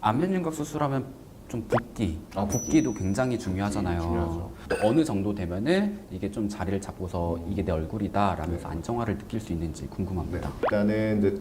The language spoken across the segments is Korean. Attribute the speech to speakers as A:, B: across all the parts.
A: 안면윤곽 수술하면 좀 붓기도 굉장히 중요하잖아요.
B: 중요하죠.
A: 또 어느 정도 되면은 이게 좀 자리를 잡고서 이게 내 얼굴이다 라면서 안정화를 느낄 수 있는지 궁금합니다.
B: 일단은 이제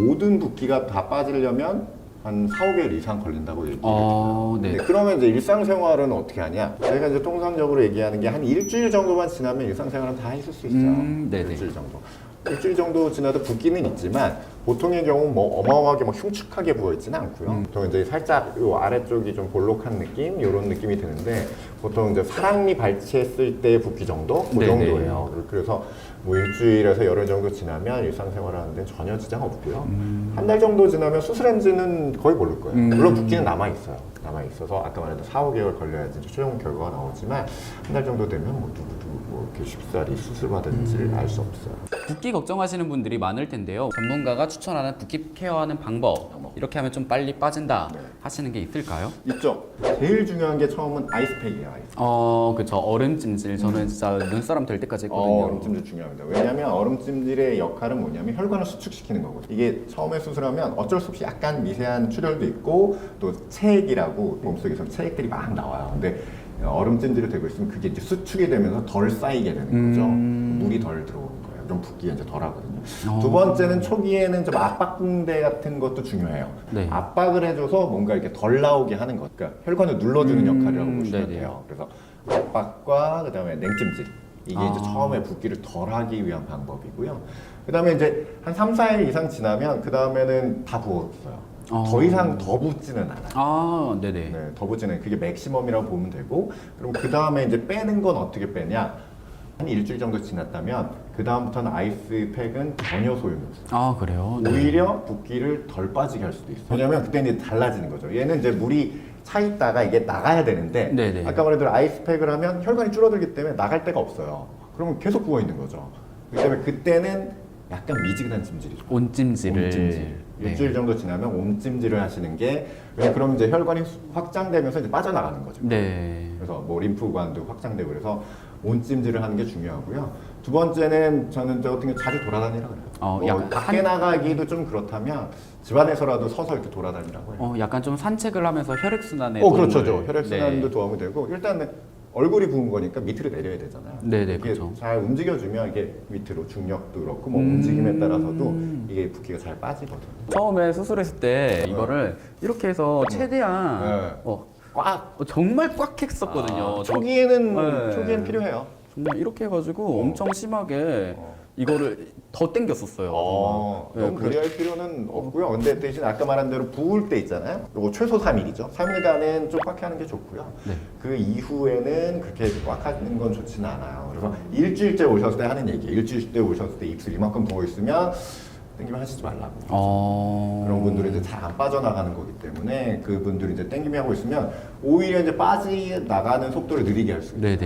B: 모든 붓기가 다 빠지려면 한 4, 5개월 이상 걸린다고 얘기해요.
A: 네.
B: 그러면 이제 일상생활은 어떻게 하냐? 저희가 이제 통상적으로 얘기하는 게 한 일주일 정도만 지나면 일상생활은 다 있을 수 있어요.
A: 네네.
B: 일주일 정도. 일주일 정도 지나도 붓기는 있지만 보통의 경우 뭐 어마어마하게 막 흉측하게 부어있지는 않고요. 보통 이제 살짝 요 아래쪽이 좀 볼록한 느낌, 이런 느낌이 드는데 보통 이제 사랑니 발치했을 때의 붓기 정도, 그
A: 네네.
B: 정도예요. 그래서 뭐 일주일에서 열흘 정도 지나면 일상생활 하는데 전혀 지장 없고요. 한 달 정도 지나면 수술한 지는 거의 모를 거예요. 물론 붓기는 남아있어요. 남아있어서 아까 말했던 4, 5개월 걸려야지 최종 결과가 나오지만 한 달 정도 되면 뭐 누구도 뭐 이렇게 쉽사리 수술받았는지를 알 수 없어요.
A: 붓기 걱정하시는 분들이 많을 텐데요. 전문가가 추천하는 붓기 케어하는 방법, 이렇게 하면 좀 빨리 빠진다 하시는 게 있을까요?
B: 있죠. 제일 중요한 게 처음은 아이스팩이에요. 아이스팩.
A: 그쵸. 얼음찜질. 저는 진짜 눈사람 될 때까지 했거든요.
B: 얼음찜질 중요합니다. 왜냐하면 얼음찜질의 역할은 뭐냐면 혈관을 수축시키는 거거든요. 이게 처음에 수술하면 어쩔 수 없이 약간 미세한 출혈도 있고 또 체액이라고 몸속에서 체액들이 막 나와요. 근데 얼음찜질이 되고 있으면 그게 이제 수축이 되면서 덜 쌓이게 되는 거죠. 물이 덜 들어오는 거예요. 그럼 붓기가 이제 덜 하거든요. 두 번째는 초기에는 좀 압박붕대 같은 것도 중요해요.
A: 네.
B: 압박을 해줘서 뭔가 이렇게 덜 나오게 하는 것. 그러니까 혈관을 눌러주는 역할이라고 보시면
A: 네네.
B: 돼요. 그래서 압박과 그다음에 냉찜질. 이게 이제 처음에 붓기를 덜 하기 위한 방법이고요. 그 다음에 이제 한 3, 4일 이상 지나면 그 다음에는 다 부었어요. 더 이상 더 붓지는 않아요.
A: 네네.
B: 네, 더 붓지는 그게 맥시멈이라고 보면 되고, 그럼 그 다음에 이제 빼는 건 어떻게 빼냐? 한 일주일 정도 지났다면 그 다음부터는 아이스팩은 전혀 소용이 없어요.
A: 그래요? 네.
B: 오히려 붓기를 덜 빠지게 할 수도 있어요. 왜냐면 그때는 이제 달라지는 거죠. 얘는 이제 물이 차 있다가 이게 나가야 되는데
A: 네네.
B: 아까 말했던 아이스팩을 하면 혈관이 줄어들기 때문에 나갈 데가 없어요. 그러면 계속 부어 있는 거죠. 그렇기 때문에 그때는 약간 미지근한 찜질이죠.
A: 온찜질을.
B: 온찜질.
A: 네.
B: 일주일 정도 지나면 온찜질을 하시는 게, 왜냐면 그러면 이제 혈관이 확장되면서 이제 빠져나가는 거죠.
A: 네.
B: 그래서 뭐 림프관도 확장되고 그래서 온찜질을 하는 게 중요하고요. 두 번째는 저는 저 같은 경우 자주 돌아다니라 그래요. 뭐
A: 약간
B: 밖에 나가기도 좀 그렇다면 집안에서라도 서서 이렇게 돌아다니라고 해요.
A: 약간 좀 산책을 하면서 혈액순환에
B: 그렇죠.
A: 도움을-
B: 혈액순환도
A: 네.
B: 도움이 되고, 일단은 얼굴이 부은 거니까 밑으로 내려야 되잖아요.
A: 네네,
B: 이게
A: 그렇죠.
B: 잘 움직여주면 이게 밑으로 중력도 그렇고 뭐 움직임에 따라서도 이게 붓기가 잘 빠지거든요.
A: 처음에 수술했을 때 이거를 이렇게 해서 최대한
B: 네.
A: 꽉 정말 꽉 했었거든요.
B: 초기에는
A: 네.
B: 초기엔 필요해요.
A: 정말 이렇게 해가지고 엄청 심하게 이거를 더 당겼었어요. 네,
B: 너무 무리할 필요는 없고요. 근데 대신 아까 말한 대로 부을 때 있잖아요. 이거 최소 3일이죠. 3일간은 좀 꽉 하는 게 좋고요.
A: 네.
B: 그 이후에는 그렇게 꽉 하는 건 좋지는 않아요. 그래서 일주일째 오셨을 때 하는 얘기예요. 일주일째 오셨을 때 입술 이만큼 부어 있으면 당기면 하시지 말라고. 그런 분들은 이제 잘 안 빠져나가는 거기 때문에 그분들이 이제 당기면 하고 있으면 오히려 이제 빠져나가는 속도를 느리게 할 수 있어요.
A: 네네.